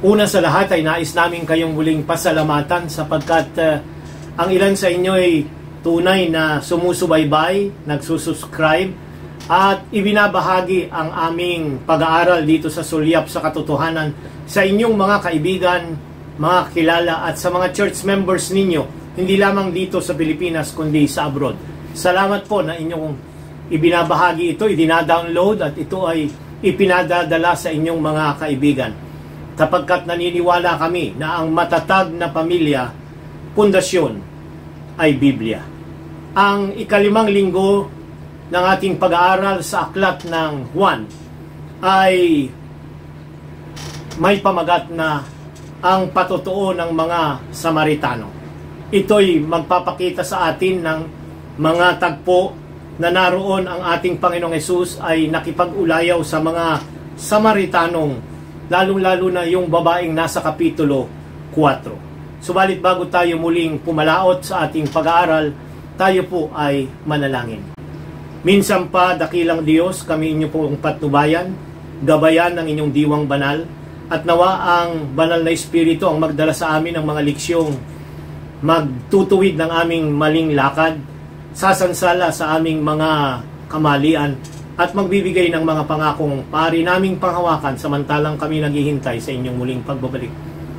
Una sa lahat ay nais namin kayong muling pasalamatan sapagkat ang ilan sa inyo ay tunay na sumusubaybay, nagsusubscribe at ibinabahagi ang aming pag-aaral dito sa Sulyap sa Katotohanan sa inyong mga kaibigan, mga kilala at sa mga church members ninyo, hindi lamang dito sa Pilipinas kundi sa abroad. Salamat po na inyong ibinabahagi ito, idina-download at ito ay ipinadadala sa inyong mga kaibigan. Sapagkat naniniwala kami na ang matatag na pamilya, pundasyon, ay Biblia. Ang ikalimang linggo ng ating pag-aaral sa aklat ng Juan ay may pamagat na ang patotoo ng mga Samaritano. Ito'y magpapakita sa atin ng mga tagpo na naroon ang ating Panginoong Hesus ay nakipag-ulayaw sa mga Samaritanong, lalong-lalo na yung babaeng nasa Kapitulo 4. Subalit bago tayo muling pumalaot sa ating pag-aaral, tayo po ay manalangin. Minsan pa, dakilang Diyos, kami inyo pong patnubayan, gabayan ng inyong diwang banal, at nawa ang banal na Espiritu ang magdala sa amin ng mga leksyong magtutuwid ng aming maling lakad, sasansala sa aming mga kamalian, at magbibigay ng mga pangakong pari naming panghawakan samantalang kami naghihintay sa inyong muling pagbabalik.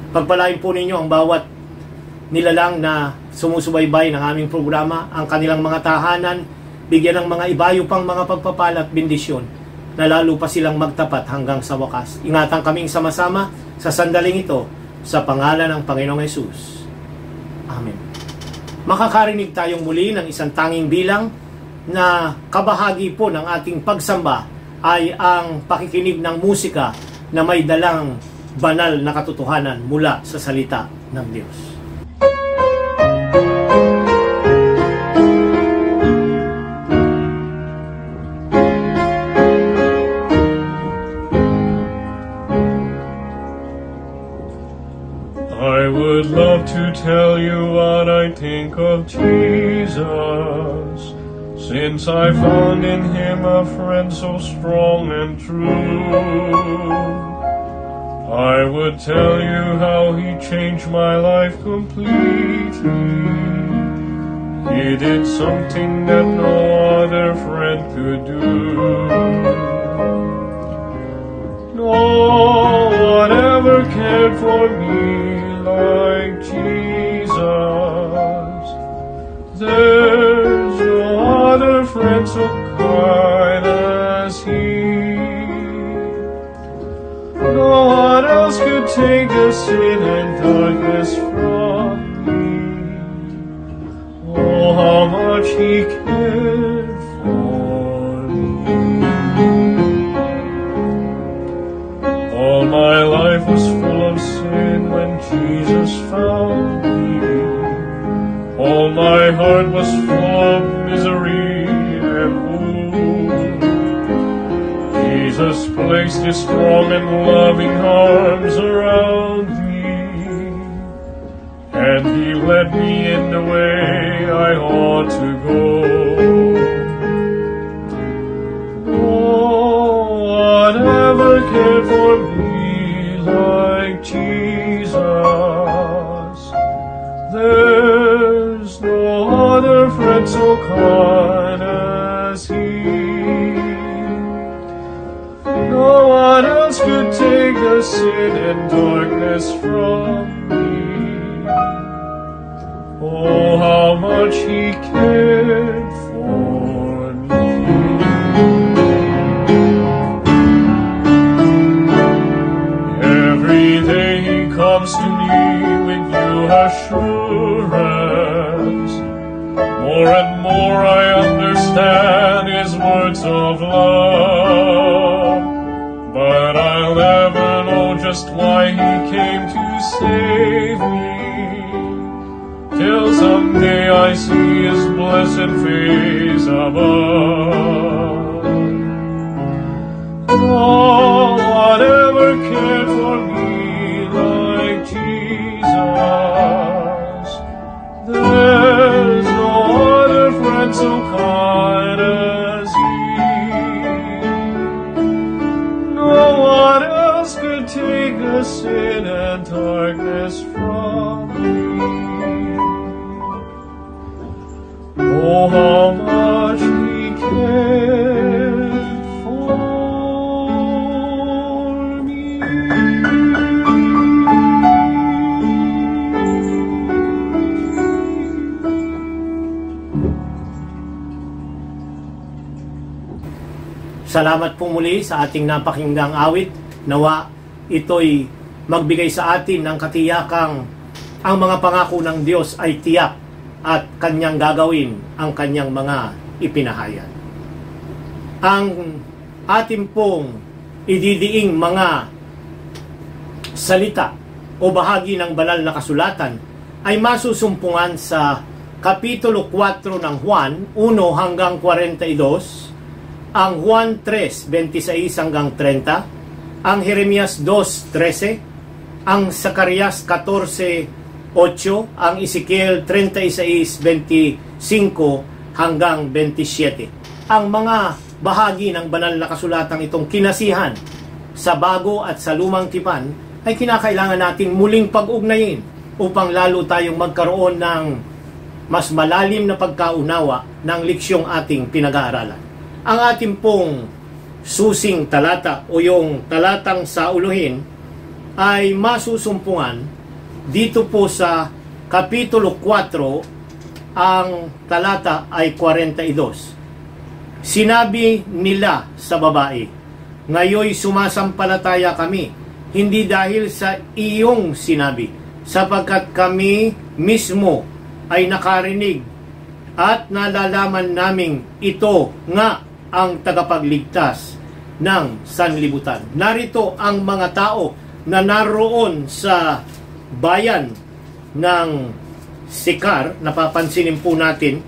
Pagpalain po ninyo ang bawat nilalang na sumusubaybay ng aming programa, ang kanilang mga tahanan, bigyan ng mga ibayo pang mga pagpapala at bendisyon na lalo pa silang magtapat hanggang sa wakas. Ingatan kaming sama-sama sa sandaling ito sa pangalan ng Panginoong Hesus. Amen. Makakarinig tayong muli ng isang tanging bilang na kabahagi po ng ating pagsamba ay ang pakikinig ng musika na may dalang banal na katotohanan mula sa salita ng Diyos. I would love to tell you what I think of Jesus, since I found in Him a friend so strong and true. I would tell you how He changed my life completely. He did something that no other friend could do. No one ever cared for me like Jesus. There's no other friend so kind as He. No one else could take the sin and darkness from me. Oh, how much He cared for me. All my life was full of sin when Jesus found me. All my heart was full of misery and woe. Jesus placed His strong and loving arms around me, and He led me in the way I ought to go. No one ever cared for me like Jesus. There's no other friend so kind as He. No one else could take the sin and darkness from me. Oh, how much He cared for me. Every day He comes to me with new assurance. More and more I understand His words of love. But I'll never know just why He came to save me, till someday I see His blessed face above. No one ever cared for me like Jesus. There's no other friend so kind as He. No one else cross could take the sin and darkness from me. Oh, how much He cared for me. Salamat po muli sa ating napakinggang awit. Nawa ito'y magbigay sa atin ng katiyakang ang mga pangako ng Diyos ay tiyak at Kanyang gagawin ang Kanyang mga ipinahayag. Ang ating pong ididiing mga salita o bahagi ng banal na kasulatan ay masusumpungan sa Kapitulo 4 ng Juan, 1 hanggang 42, ang Juan 3:26 hanggang 30, ang Jeremias 2:13, ang Zacarias 14:8, ang Ezekiel 36:25 hanggang 27. Ang mga bahagi ng banal na kasulatang itong kinasihan sa bago at sa lumang tipan ay kinakailangan nating muling pag-ugnayin upang lalo tayong magkaroon ng mas malalim na pagkaunawa ng leksyong ating pinag-aaralan. Ang ating pong susing talata o yung talatang sa uluhin ay masusumpungan dito po sa Kapitulo 4, ang talata ay 42. Sinabi nila sa babae, "Ngayoy sumasampalataya kami, hindi dahil sa iyong sinabi, sapagkat kami mismo ay nakarinig at nalalaman naming ito nga ang tagapagligtas ng sanlibutan." Narito ang mga tao na naroon sa bayan ng Sikar, napapansinin po natin,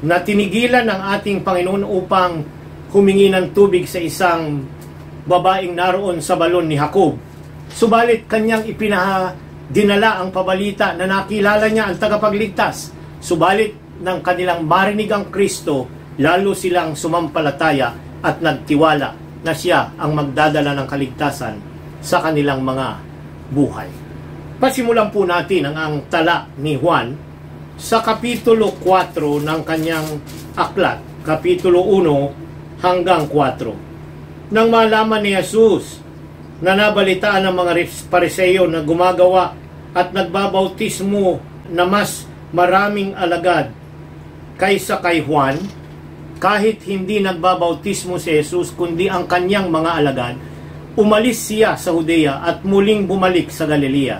na tinigilan ng ating Panginoon upang humingi ng tubig sa isang babaeng naroon sa balon ni Jacob. Subalit kanyang dinala ang pabalita na nakilala niya ang tagapagligtas. Subalit ng kanilang marinig ang Kristo, lalo silang sumampalataya at nagtiwala na siya ang magdadala ng kaligtasan sa kanilang mga buhay. Pasimulan po natin ang tala ni Juan sa Kapitulo 4 ng kanyang aklat, Kapitulo 1 hanggang 4. Nang malaman ni Jesus na nabalitaan ng mga Pariseo na gumagawa at nagbabautismo na mas maraming alagad kaysa kay Juan, kahit hindi nagbabautismo si Jesus kundi ang kanyang mga alagad, umalis siya sa Judea at muling bumalik sa Galilea.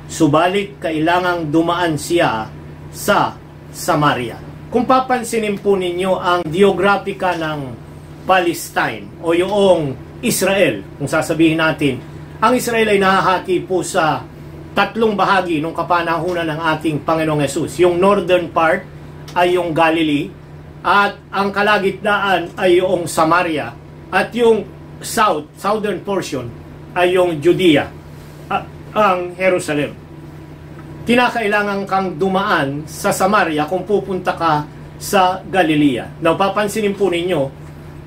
Subalit kailangang dumaan siya sa Samaria. Kung papansinin po ninyo ang geograpika ng Palestine o yung Israel, kung sasabihin natin, ang Israel ay nahahati po sa tatlong bahagi nung kapanahunan ng ating Panginoong Hesus. Yung northern part ay yung Galilee, at ang kalagitnaan ay yung Samaria, at yung southern portion ay yung Judea, ang Jerusalem. Kinakailangan kang dumaan sa Samaria kung pupunta ka sa Galilea. Napapansinin po ninyo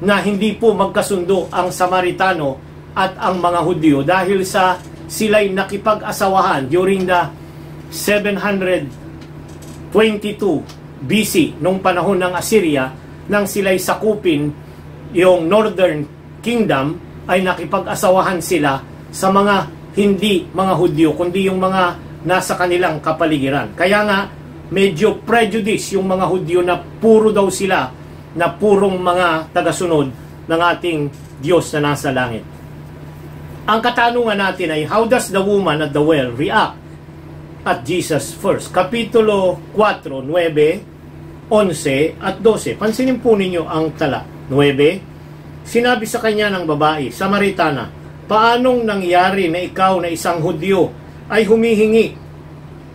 na hindi po magkasundo ang Samaritano at ang mga Hudyo dahil sa sila'y nakipag-asawahan during the 722 BC, nung panahon ng Assyria, nang sila'y sakupin yung Northern Kingdom, ay nakipag-asawahan sila sa mga hindi mga Hudyo, kundi yung mga nasa kanilang kapaligiran. Kaya nga, medyo prejudice yung mga Hudyo na puro daw sila, na purong mga tagasunod ng ating Diyos na nasa langit. Ang katanungan natin ay, how does the woman at the well react at Jesus first? Kapitulo 4, 9, 11 at 12. Pansinin po ninyo ang tala. 9, sinabi sa kanya ng babae, Samaritana, paanong nangyari na ikaw na isang Hudyo ay humihingi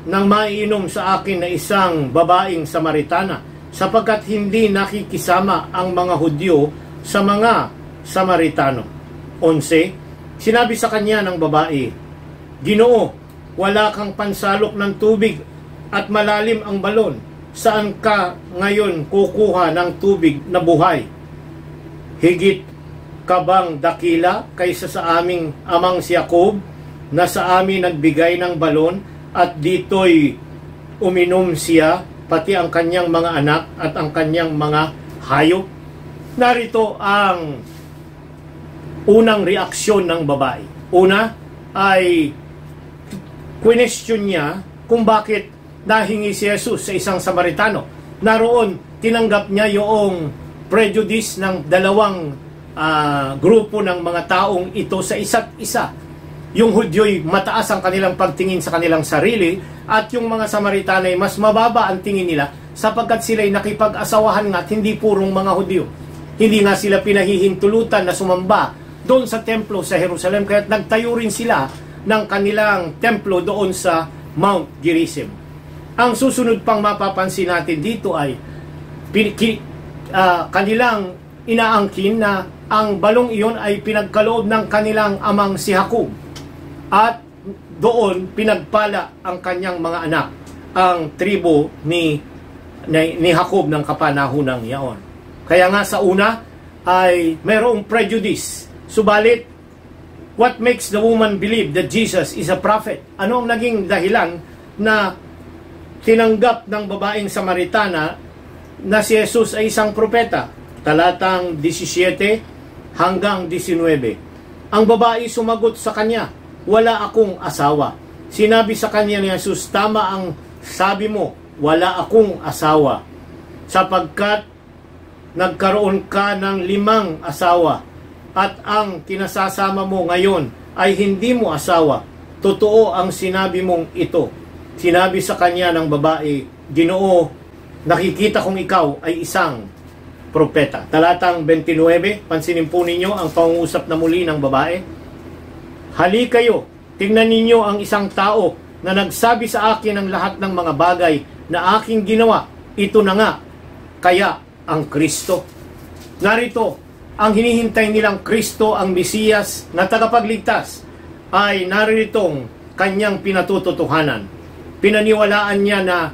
ng maiinom sa akin na isang babaeng Samaritana, sapagkat hindi nakikisama ang mga Hudyo sa mga Samaritano. 11, sinabi sa kanya ng babae, Ginoo, wala kang pansalok ng tubig at malalim ang balon. Saan ka ngayon kukuha ng tubig na buhay? Higit ka bang dakila kaysa sa aming amang si Jacob, na sa amin nagbigay ng balon at dito'y uminom siya, pati ang kanyang mga anak at ang kanyang mga hayop? Narito ang unang reaksyon ng babae. Una ay question niya kung bakit nahingi si Jesus sa isang Samaritano. Naroon, tinanggap niya yung prejudice ng dalawang grupo ng mga taong ito sa isa't isa. Yung Hudyo'y mataas ang kanilang pagtingin sa kanilang sarili, at yung mga Samaritano ay mas mababa ang tingin nila sapagkat sila'y nakipag-asawahan nga at hindi purong mga Hudyo. Hindi nga sila pinahihintulutan na sumamba doon sa templo sa Jerusalem, kaya nagtayo rin sila ng kanilang templo doon sa Mount Gerizim. Ang susunod pang mapapansin natin dito ay kanilang inaangkin na ang balong iyon ay pinagkaloob ng kanilang amang si Jacob, at doon pinagpala ang kanyang mga anak, ang tribo ni Jacob ng kapanahonang yaon. Kaya nga sa una ay mayroong prejudice. Subalit, what makes the woman believe that Jesus is a prophet? Ano ang naging dahilan na tinanggap ng babaeng Samaritana na si Jesus ay isang propeta? Talatang 17 hanggang 19. Ang babae sumagot sa kanya, wala akong asawa. Sinabi sa kanya ni Jesus, tama ang sabi mo, wala akong asawa, sapagkat nagkaroon ka ng 5 asawa, at ang kinasasama mo ngayon ay hindi mo asawa. Totoo ang sinabi mong ito. Sinabi sa kanya ng babae, Ginoo, nakikita kong ikaw ay isang propeta. Talatang 29, pansinin po ninyo ang pangungusap na muli ng babae. Hali kayo, tingnan ninyo ang isang tao na nagsabi sa akin ang lahat ng mga bagay na aking ginawa. Ito na nga, kaya ang Kristo. Narito, ang hinihintay nilang Kristo, ang Mesiyas na tagapagligtas, ay naritong kanyang pinatututuhanan. Pinaniwalaan niya na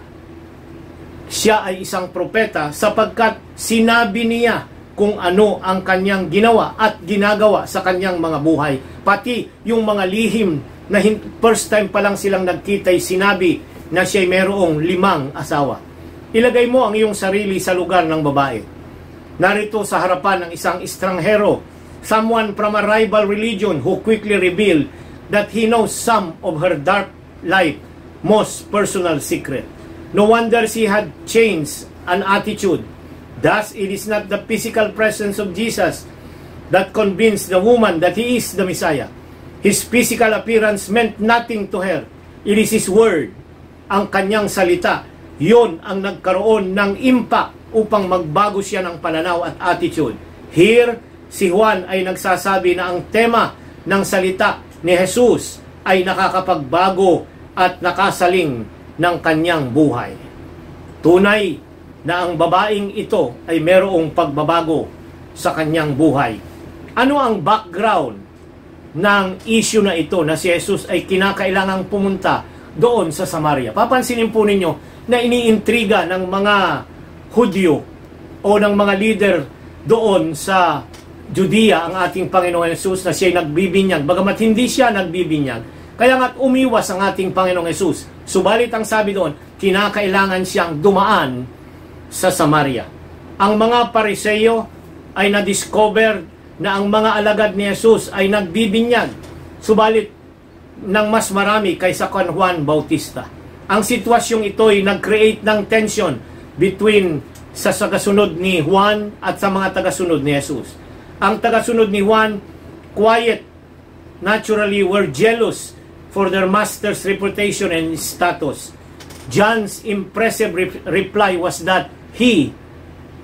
siya ay isang propeta sapagkat sinabi niya kung ano ang kanyang ginawa at ginagawa sa kanyang mga buhay. Pati yung mga lihim na first time pa lang silang nagkita'y sinabi na siya'y mayroong 5 asawa. Ilagay mo ang iyong sarili sa lugar ng babae. Narito sa harapan ng isang estranghero, someone from a rival religion who quickly revealed that he knows some of her dark life, most personal secret. No wonder she had changed an attitude. Thus, it is not the physical presence of Jesus that convinced the woman that he is the Messiah. His physical appearance meant nothing to her. It is His word, ang kanyang salita. Yon ang nagkaroon ng impact upang magbago siya ng pananaw at attitude. Here, si Juan ay nagsasabi na ang tema ng salita ni Jesus ay nakakapagbago at nakasaling ng kanyang buhay. Tunay na ang babaeng ito ay mayroong pagbabago sa kanyang buhay. Ano ang background ng issue na ito na si Jesus ay kinakailangang pumunta doon sa Samaria? Papansinin po ninyo na iniintriga ng mga Hudyo o ng mga leader doon sa Judea ang ating Panginoong Jesus na siya'y nagbibinyag. Bagamat hindi siya nagbibinyag, kaya nga't umiwas ang ating Panginoong Jesus. Subalit ang sabi doon, kinakailangan siyang dumaan sa Samaria. Ang mga Pariseo ay na-discover na ang mga alagad ni Jesus ay nagbibinyag. Subalit ng mas marami kaysa kan Juan Bautista. Ang sitwasyong ito ay nag-create ng tension between sa tagasunod ni Juan at sa mga tagasunod ni Jesus. Ang tagasunod ni Juan, quiet, naturally were jealous for their master's reputation and status. John's impressive reply was that he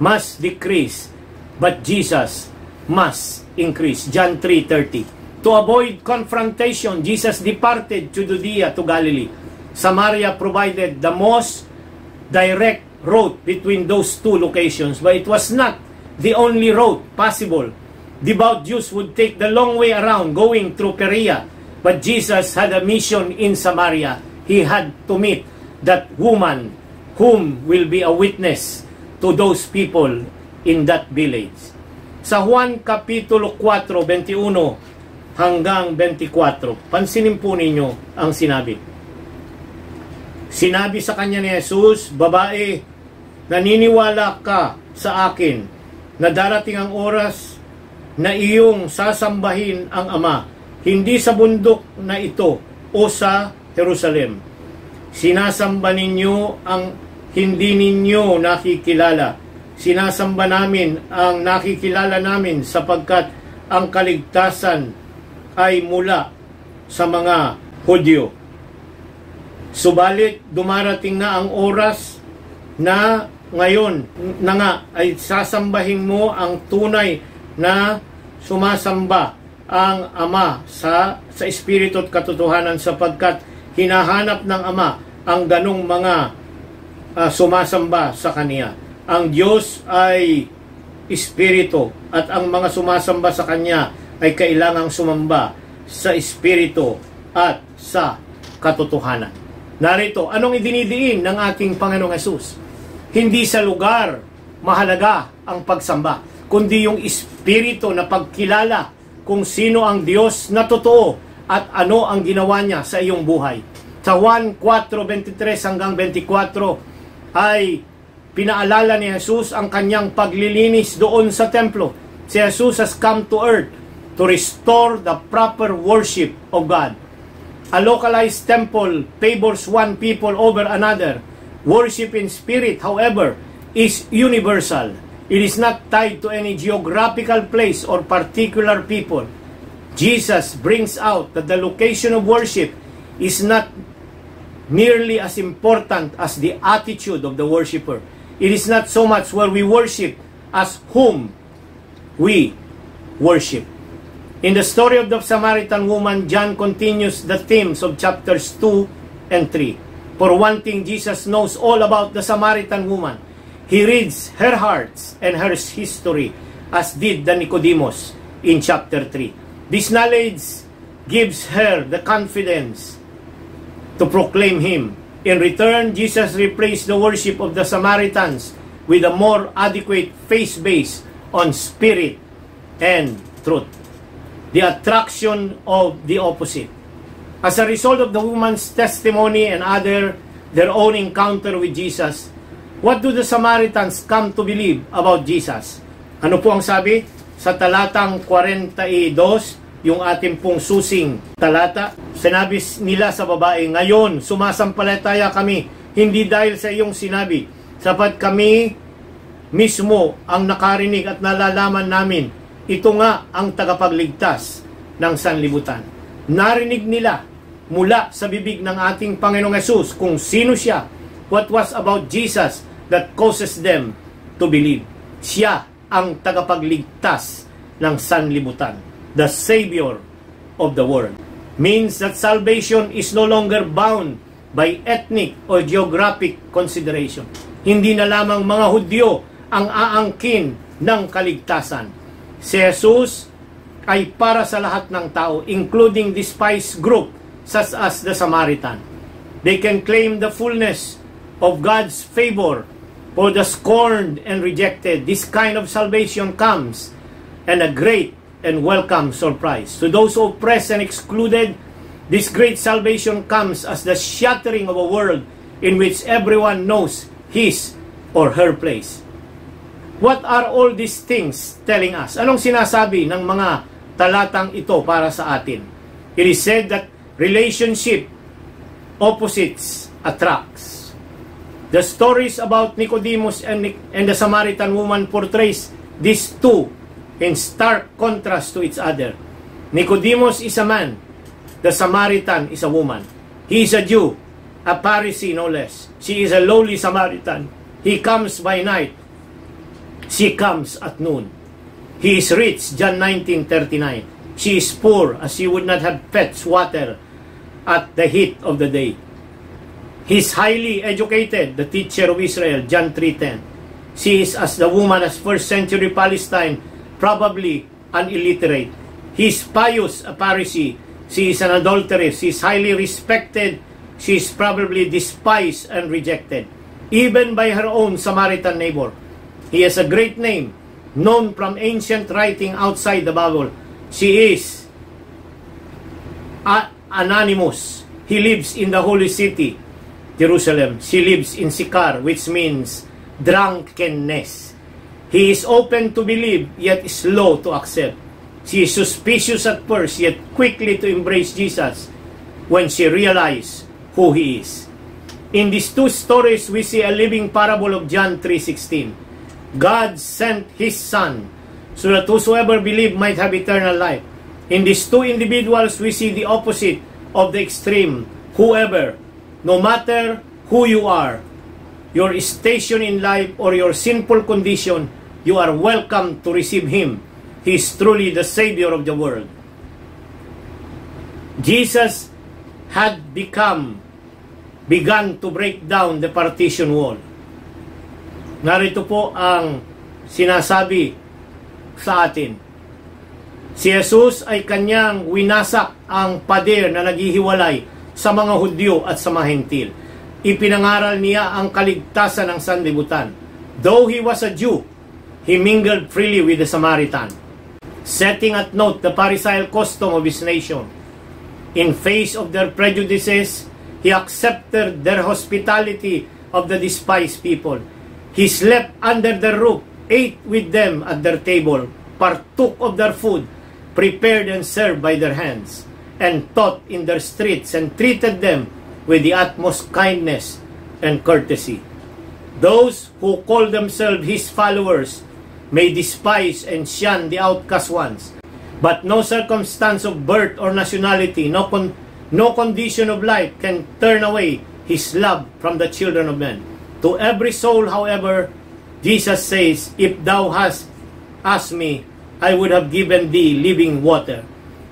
must decrease, but Jesus must increase. John 3:30. To avoid confrontation, Jesus departed to Judea to Galilee. Samaria provided the most direct road between those two locations, but it was not the only road possible. Devout Jews would take the long way around going through Perea, but Jesus had a mission in Samaria. He had to meet that woman whom will be a witness to those people in that village. Sa Juan Kapitulo 4, 21 hanggang 24, pansinin po ninyo ang sinabi. Sinabi sa kanya ni Jesus, "Babae, naniniwala ka sa akin na darating ang oras na iyong sasambahin ang Ama, hindi sa bundok na ito o sa Jerusalem. Sinasamba ninyo ang hindi ninyo nakikilala. Sinasamba namin ang nakikilala namin sapagkat ang kaligtasan ay mula sa mga Hudyo. Subalit dumarating na ang oras na ngayon na nga ay sasambahin mo ang tunay na sumasamba ang Ama sa Espiritu at katotohanan, sapagkat hinahanap ng Ama ang ganong mga sumasamba sa Kanya. Ang Diyos ay Espiritu at ang mga sumasamba sa Kanya ay kailangang sumamba sa Espiritu at sa katotohanan. Narito, anong idinidiin ng ating Panginoong Hesus? Hindi sa lugar mahalaga ang pagsamba, kundi yung Espiritu na pagkilala kung sino ang Diyos na totoo at ano ang ginawa niya sa iyong buhay. Sa Juan 4:23 hanggang 24 ay pinaalala ni Jesus ang kanyang paglilinis doon sa templo. Si Jesus has come to earth to restore the proper worship of God. A localized temple favors one people over another. Worship in spirit, however, is universal. It is not tied to any geographical place or particular people. Jesus brings out that the location of worship is not nearly as important as the attitude of the worshiper. It is not so much where we worship as whom we worship. In the story of the Samaritan woman, John continues the themes of chapters 2 and 3. For one thing, Jesus knows all about the Samaritan woman. He reads her hearts and her history, as did the Nicodemus in chapter 3. This knowledge gives her the confidence to proclaim Him. In return, Jesus replaced the worship of the Samaritans with a more adequate faith based on spirit and truth. The attraction of the opposite. As a result of the woman's testimony and their own encounter with Jesus, what do the Samaritans come to believe about Jesus? Ano po ang sabi? Sa talatang 42, yung ating pong susing talata, sinabi nila sa babae, "Ngayon, sumasampalataya kami, hindi dahil sa iyong sinabi, sapat kami mismo ang nakarinig at nalalaman namin, ito nga ang tagapagligtas ng sanlibutan." Narinig nila mula sa bibig ng ating Panginoong Hesus kung sino siya, what was about Jesus that causes them to believe. Siya ang tagapagligtas ng sanlibutan, the Savior of the world. Means that salvation is no longer bound by ethnic or geographic consideration. Hindi na lamang mga Hudyo ang aangkin ng kaligtasan. Si Jesus ay para sa lahat ng tao, including despised group such as the Samaritan. They can claim the fullness of God's favor for the scorned and rejected. This kind of salvation comes and a great and welcome surprise. To those oppressed and excluded, this great salvation comes as the shattering of a world in which everyone knows his or her place. What are all these things telling us? Anong sinasabi ng mga talatang ito para sa atin? It is said that relationship opposites attracts. The stories about Nicodemus and the Samaritan woman portrays these two in stark contrast to each other. Nicodemus is a man. The Samaritan is a woman. He is a Jew, a Pharisee no less. She is a lowly Samaritan. He comes by night. She comes at noon. He is rich, John 19:39. She is poor, as she would not have fetched water at the heat of the day. He is highly educated, the teacher of Israel, John 3:10. She is as the woman as first century Palestine, probably an illiterate. He is pious, a Pharisee. She is an adulteress. She is highly respected. She is probably despised and rejected, even by her own Samaritan neighbor. He has a great name. known from ancient writing outside the Bible. She is anonymous. He lives in the holy city, Jerusalem. She lives in Sychar, which means drunkenness. He is open to believe, yet slow to accept. She is suspicious at first, yet quickly to embrace Jesus when she realizes who He is. In these two stories, we see a living parable of John 3:16. God sent His Son so that whosoever believe might have eternal life. In these two individuals, we see the opposite of the extreme. Whoever, no matter who you are, your station in life or your sinful condition, you are welcome to receive Him. He is truly the Savior of the world. Jesus had begun to break down the partition wall. Narito po ang sinasabi sa atin. Si Jesus ay kanyang winasak ang pader na naghihiwalay sa mga Hudyo at sa mga Hentil. Ipinangaral niya ang kaligtasan ng sanlibutan. Though he was a Jew, he mingled freely with the Samaritan, setting at naught the Pharisaical custom of his nation. In face of their prejudices, he accepted their hospitality of the despised people. He slept under their roof, ate with them at their table, partook of their food, prepared and served by their hands, and taught in their streets, and treated them with the utmost kindness and courtesy. Those who call themselves His followers may despise and shun the outcast ones, but no circumstance of birth or nationality, no condition of life can turn away His love from the children of men. To every soul, however, Jesus says, if thou hast asked me, I would have given thee living water.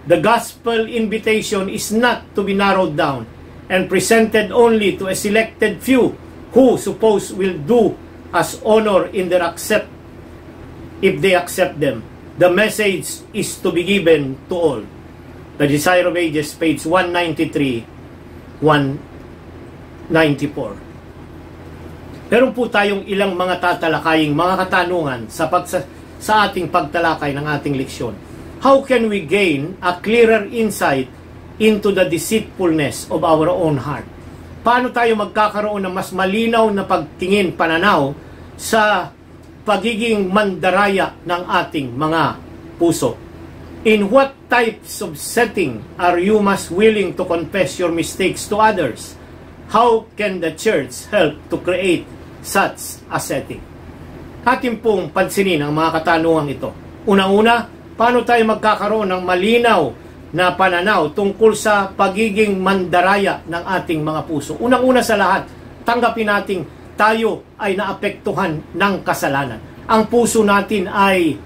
The gospel invitation is not to be narrowed down and presented only to a selected few who suppose will do us honor in their accept if they accept them. The message is to be given to all. The Desire of Ages, page 193, 194. Meron po tayong ilang mga tatalakaying mga katanungan sa ating pagtalakay ng ating leksyon. How can we gain a clearer insight into the deceitfulness of our own heart? Paano tayo magkakaroon ng mas malinaw na pagtingin, pananaw sa pagiging mandaraya ng ating mga puso? In what types of setting are you most willing to confess your mistakes to others? How can the church help to create such a setting? Atin pong pansinin ang mga katanungang ito. Unang-una, paano tayo magkakaroon ng malinaw na pananaw tungkol sa pagiging mandaraya ng ating mga puso? Unang-una sa lahat, tanggapin natin tayo ay naapektuhan ng kasalanan. Ang puso natin ay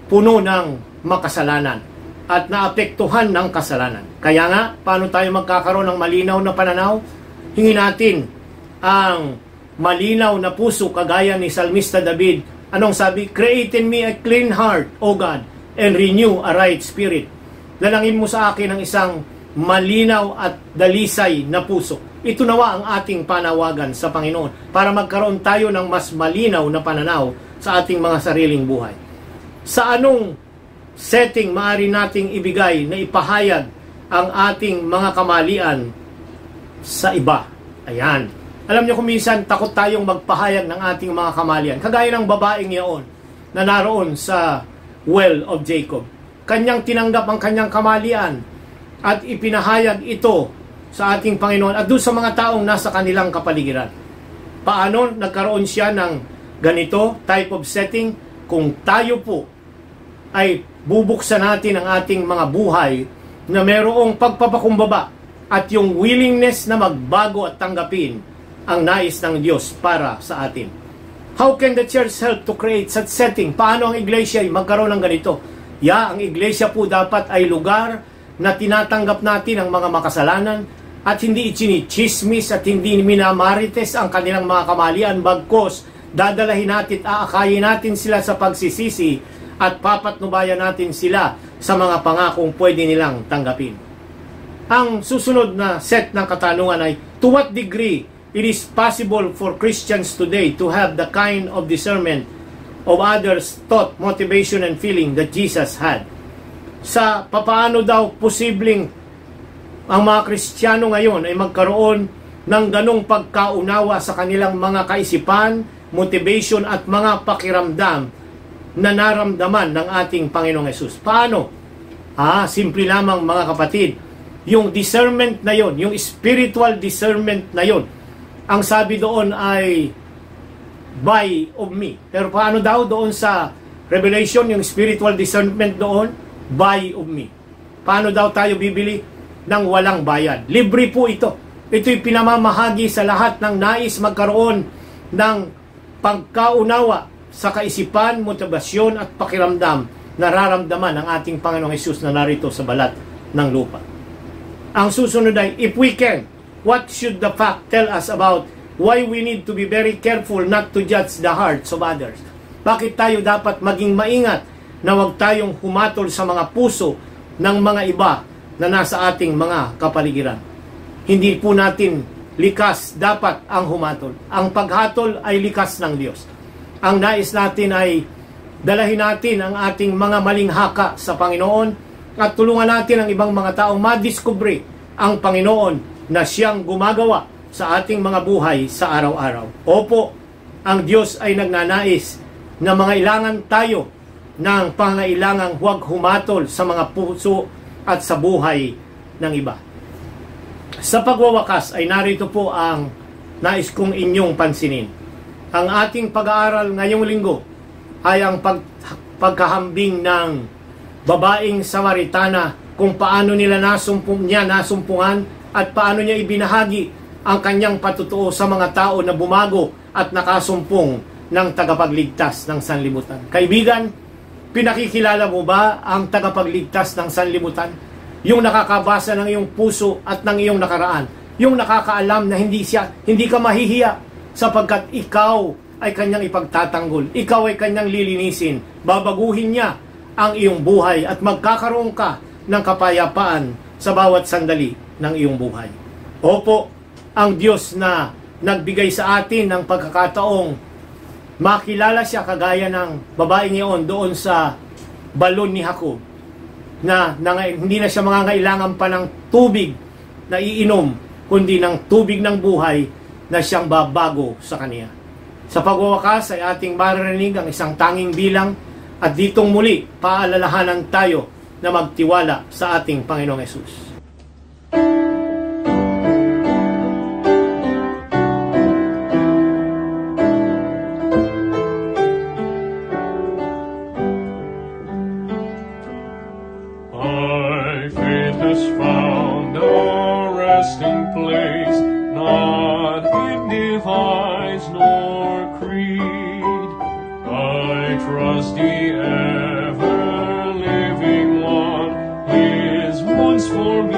puno ng makasalanan at naapektuhan ng kasalanan. Kaya nga, paano tayo magkakaroon ng malinaw na pananaw? Hingin natin ang malinaw na puso kagaya ni Salmista David. Anong sabi? Create in me a clean heart, O God, and renew a right spirit. Lalangin mo sa akin ang isang malinaw at dalisay na puso. Ito nawa ang ating panawagan sa Panginoon para magkaroon tayo ng mas malinaw na pananaw sa ating mga sariling buhay. Sa anong setting maaari nating ibigay na ipahayag ang ating mga kamalian sa iba? Ayan. Alam niyo kung minsan takot tayong magpahayag ng ating mga kamalian. Kagaya ng babaeng iyon na naroon sa well of Jacob. Kanyang tinanggap ang kanyang kamalian at ipinahayag ito sa ating Panginoon at doon sa mga taong nasa kanilang kapaligiran. Paano nagkaroon siya ng ganito type of setting? Kung tayo po ay bubuksan natin ang ating mga buhay na mayroong pagpapakumbaba at yung willingness na magbago at tanggapin ang nais ng Diyos para sa atin. How can the church help to create such setting? Paano ang iglesia ay magkaroon ng ganito? Ang iglesia po dapat ay lugar na tinatanggap natin ang mga makasalanan at hindi ichinichismis at hindi minamarites ang kanilang mga kamalian, bagkos dadalahin natin, aakayin natin sila sa pagsisisi at papatnubayan natin sila sa mga pangakong pwede nilang tanggapin. Ang susunod na set ng katanungan ay, to what degree it is possible for Christians today to have the kind of discernment of others' thought, motivation, and feeling that Jesus had. Sa papaano daw posibleng ang mga Kristiyano ngayon ay magkaroon ng ganong pagkaunawa sa kanilang mga kaisipan, motivation at mga pakiramdam na naramdaman ng ating Panginoong Hesus. Paano? Simple lamang mga kapatid, yung discernment na yon, yung spiritual discernment na yon, ang sabi doon ay buy of me. Pero paano daw doon sa Revelation, yung spiritual discernment doon, buy of me. Paano daw tayo bibili ng walang bayad? Libre po ito. Ito'y pinamamahagi sa lahat ng nais magkaroon ng pagkaunawa sa kaisipan, motivasyon at pakiramdam nararamdaman ng ating Panginoong Hesus na narito sa balat ng lupa. Ang susunod ay, if we can, what should the fact tell us about why we need to be very careful not to judge the hearts of others? Bakit tayo dapat maging maingat na huwag tayong humatol sa mga puso ng mga iba na nasa ating mga kapaligiran? Hindi po natin likas dapat ang humatol. Ang paghatol ay likas ng Diyos. Ang nais natin ay dalahin natin ang ating mga maling haka sa Panginoon at tulungan natin ang ibang mga taong madiskubre ang Panginoon na siyang gumagawa sa ating mga buhay sa araw-araw. Opo, ang Diyos ay nagnanais na mga ilangan tayo ng pangailangang huwag humatol sa mga puso at sa buhay ng iba. Sa pagwawakas ay narito po ang nais kong inyong pansinin. Ang ating pag-aaral ngayong linggo ay ang pagkahambing ng babaeng Samaritana, kung paano nila nasumpungan at paano niya ibinahagi ang kanyang patutuo sa mga tao na bumago at nakasumpong ng tagapagligtas ng sanlibutan. Kaibigan, pinakikilala mo ba ang tagapagligtas ng sanlibutan? Yung nakakabasa ng iyong puso at ng iyong nakaraan. Yung nakakaalam na hindi ka mahihiya sapagkat ikaw ay kanyang ipagtatanggol. Ikaw ay kanyang lilinisin. Babaguhin niya ang iyong buhay at magkakaroon ka ng kapayapaan sa bawat sandali ng iyong buhay. Opo, ang Diyos na nagbigay sa atin ng pagkakataong makilala siya kagaya ng babaeng iyon doon sa balon ni Jacob, na hindi na siya mangangailangan pa ng tubig na iinom, kundi ng tubig ng buhay na siyang babago sa kaniya. Sa pagwawakas ay ating maririnig ang isang tanging bilang at ditong muli paalalahanan tayo na magtiwala sa ating Panginoong Hesus. My faith has found a resting place, not in device nor creed. I trust the ever-living one, His once for me.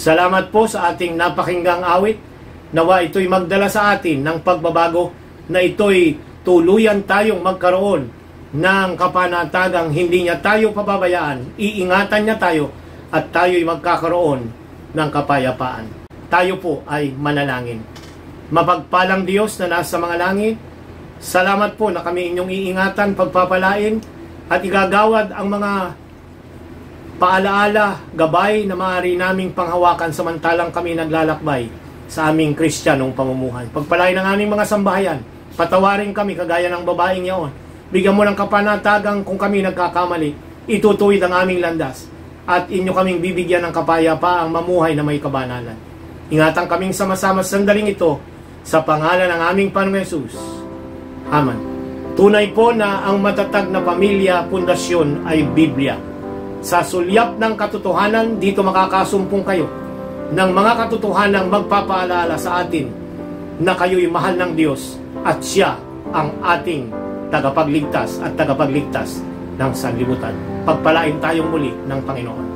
Salamat po sa ating napakinggang awit. Nawa ito'y magdala sa atin ng pagbabago, na ito'y tuluyan tayong magkaroon ng kapanatagang hindi niya tayo pababayaan, iingatan niya tayo, at tayo'y magkakaroon ng kapayapaan. Tayo po ay manalangin. Mapagpalang Diyos na nasa mga langit, salamat po na kami inyong iingatan, pagpapalain, at igagawad ang mga paalaala, gabay na maaari naming panghawakan samantalang kami naglalakbay sa aming Kristiyanong pamumuhay. Pagpalain ng aming mga sambahayan, patawarin kami kagaya ng babaeng yaon. Bigyan mo ng kapanatagang kung kami nagkakamali, itutuwid ang aming landas, at inyo kaming bibigyan ng kapayapaang mamuhay na may kabanalan. Ingatan kaming sama-sama sa sandaling ito, sa pangalan ng aming Panginoong Hesus. Amen. Tunay po na ang matatag na pamilya, pundasyon ay Biblia. Sa sulyap ng katotohanan, dito makakasumpong kayo ng mga katotohanang magpapaalala sa atin na kayo'y mahal ng Diyos at siya ang ating tagapagligtas at tagapagligtas ng sanlibutan. Pagpalain tayong muli ng Panginoon.